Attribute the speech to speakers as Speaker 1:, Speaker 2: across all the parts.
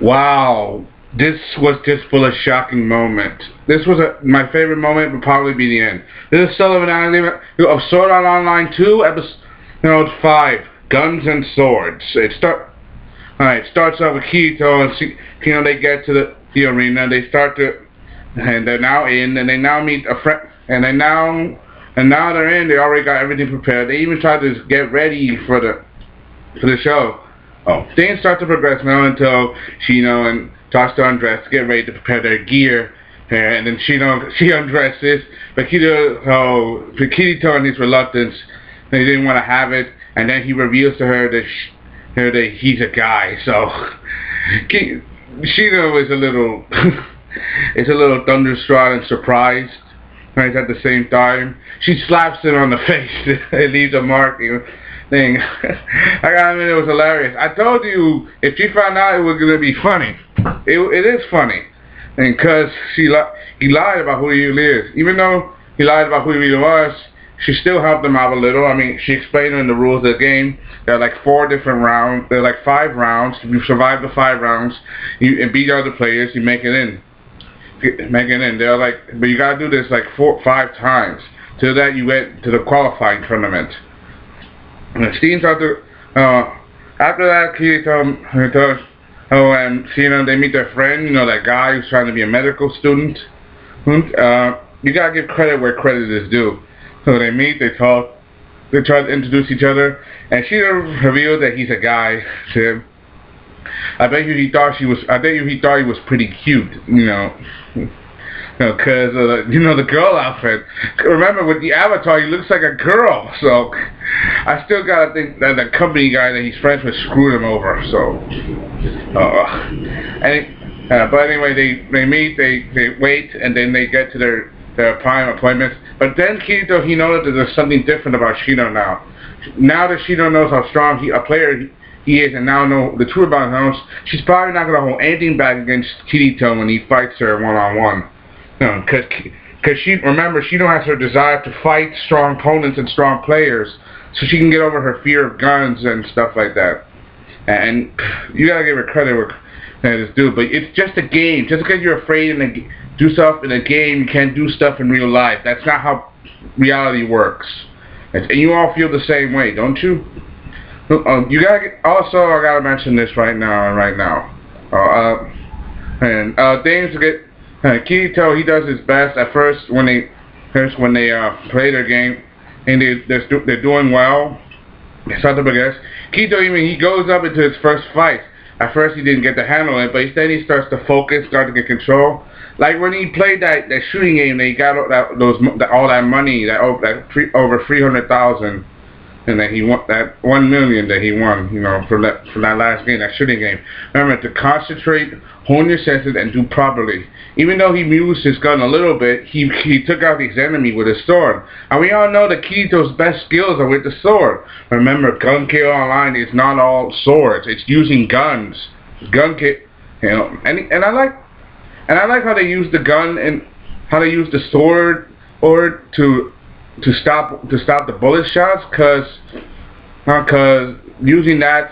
Speaker 1: Wow, this was just full of shocking moments. This was my favorite moment. Would probably be the end. This is Sullivan of Sword Art Online 2, episode 5, Guns and Swords. Alright, it starts off with Kirito and they get to the arena. They start to, and they're now in, and they now meet a friend, and now they're in. They already got everything prepared. They even tried to get ready for the show. Oh, things start to progress now until Shino and starts to undress to get ready to prepare their gear, and then she undresses, but Kirito and his reluctance, he didn't want to have it, and then he reveals to her that he's a guy. So Shino is a little is a little thunderstruck and surprised. Right at the same time, she slaps him on the face. It leaves a mark. Thing. I gotta admit, it was hilarious. I told you, if she found out, it was gonna be funny. It is funny, and because he lied about who he really is. Even though he lied about who he really was, she still helped him out a little. I mean, she explained in the rules of the game. There are like 4 different rounds. There are like 5 rounds. If you survive the 5 rounds, and beat other players, you make it in. They're like, but you gotta do this like 5 times. Till that you get to the qualifying tournament. And scenes after that, Kirito and Shino, they meet their friend, that guy who's trying to be a medical student. You gotta give credit where credit is due. So they meet, they talk, they try to introduce each other, and Shino revealed that he's a guy to him. I bet you he thought he was pretty cute, because the girl outfit. Remember, with the avatar, he looks like a girl. So I still gotta think that the company guy that he's friends with screwed him over. So, but anyway, they meet, they wait, and then they get to their prime appointments. But then Kirito, he knows that there's something different about Shino now. Now that Shino knows how strong a player he is, and now know the truth about him, she's probably not gonna hold anything back against Kirito when he fights her one-on-one. Because Shino has her desire to fight strong opponents and strong players, so she can get over her fear of guns and stuff like that. And you gotta give her credit where it's due. But it's just a game. Just because you're afraid to do stuff in a game, you can't do stuff in real life. That's not how reality works. And you all feel the same way, don't you? You gotta I gotta mention this right now. Things to get. Kirito, he does his best at first when they play their game, and they're doing well. They start to progress. Kirito, he goes up into his first fight. At first he didn't get to handle it, but then he starts to focus, start to get control. Like when he played that shooting game, they got all that money, over 300,000. And then he won that 1 million that he won, for that last game, that shooting game. Remember to concentrate, hone your senses, and do properly. Even though he used his gun a little bit, he took out his enemy with his sword. And we all know that Kirito's best skills are with the sword. Remember, Gun Kill Online is not all swords; it's using guns. Gun kill, and I like how they use the gun and how they use the sword to stop the bullet shots, cause using that,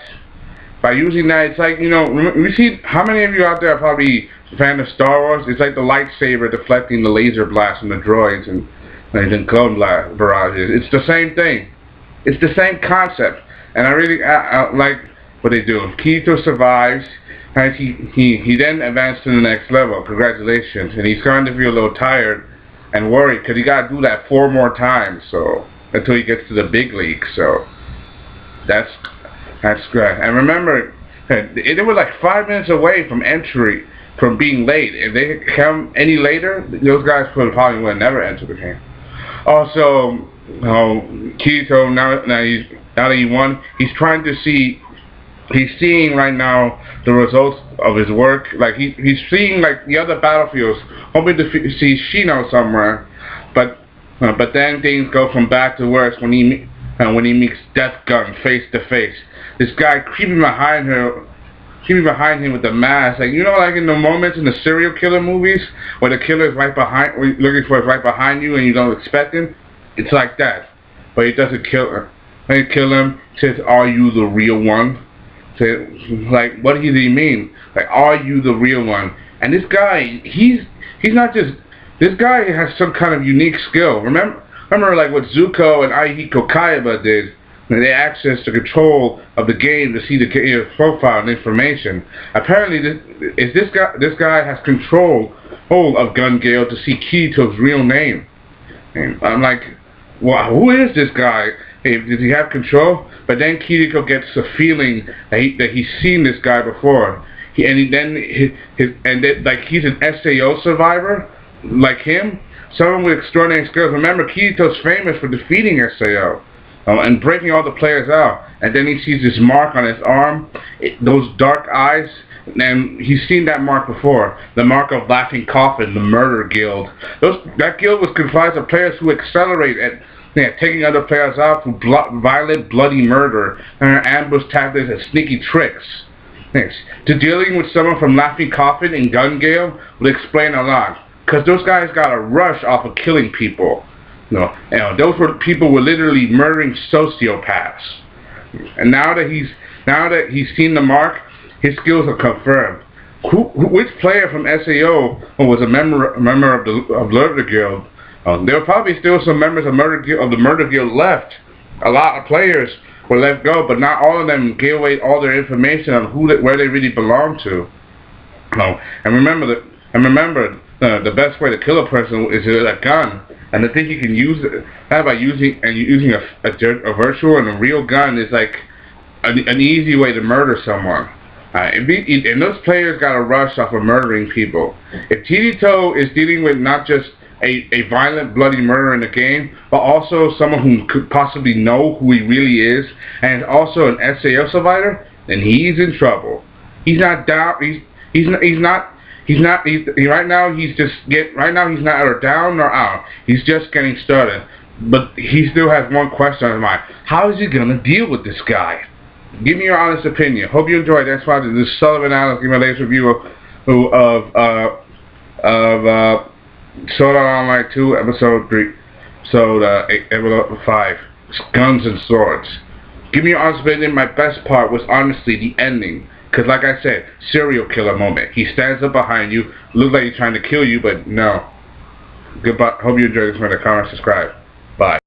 Speaker 1: it's like, we see, how many of you out there are probably a fan of Star Wars? It's like the lightsaber deflecting the laser blast from the droids and clone barrages. It's the same thing. It's the same concept, and I really like what they do. Kirito survives, and he then advanced to the next level. Congratulations, and he's starting to feel a little tired and worried because he got to do that 4 more times, so until he gets to the big league. So that's great. And remember, they were like 5 minutes away from being late. If they come any later, those guys probably would never enter the game. Also, Kirito, now that he won, he's trying to see. He's seeing right now the results of his work. Like he's seeing like the other battlefields, hoping to see Shino somewhere, but then things go from bad to worse when he meets Death Gun face to face. This guy creeping behind him with the mask, like like in the moments in the serial killer movies where the killer is right behind you and you don't expect him. It's like that, but he doesn't kill her. When he kill him, he says, "Are you the real one?" So, like, what does he mean? Like, are you the real one? And this guy, he's not just. This guy has some kind of unique skill. Remember, like what Zuko and Aihiko Kaiba did. They access the control of the game to see the profile and information. Apparently, this guy has control of Gun Gale to see Kirito's real name. And I'm like, well, who is this guy? Hey, did he have control? But then Kirito gets a feeling that he's seen this guy before. Like he's an SAO survivor, like him, someone with extraordinary skills. Remember, Kirito's famous for defeating SAO and breaking all the players out. And then he sees this mark on his arm, those dark eyes. And he's seen that mark before, the mark of Laughing Coffin, the murder guild. That guild was comprised of players who accelerate at taking other players out through violent, bloody murder, and ambush tactics and sneaky tricks. Thanks. To dealing with someone from Laughing Coffin and Gun Gale would explain a lot, because those guys got a rush off of killing people. Those people were literally murdering sociopaths. And now that he's seen the mark, his skills are confirmed. Which player from SAO was a member of Murder Guild? There were probably still some members of the Murder Guild left. A lot of players were let go, but not all of them gave away all their information on where they really belong to. And remember the best way to kill a person is with a gun. And I think you can use it by using a virtual and a real gun is like an easy way to murder someone. And those players got a rush off of murdering people. If Kirito is dealing with not just a violent, bloody murder in the game, but also someone who could possibly know who he really is, and also an SAO survivor, then he's in trouble. He's not down. Right now he's neither down nor out. He's just getting started. But he still has one question on his mind: how is he gonna deal with this guy? Give me your honest opinion. Hope you enjoyed. That's why this Sellavin analyst gave my latest review of Sword Art Online 2, Episode 3, Episode 5, Guns and Swords. Give me your honest opinion. My best part was honestly the ending. Because like I said, serial killer moment. He stands up behind you, looks like he's trying to kill you, but no. Goodbye. Hope you enjoyed this. Comment, subscribe. Bye.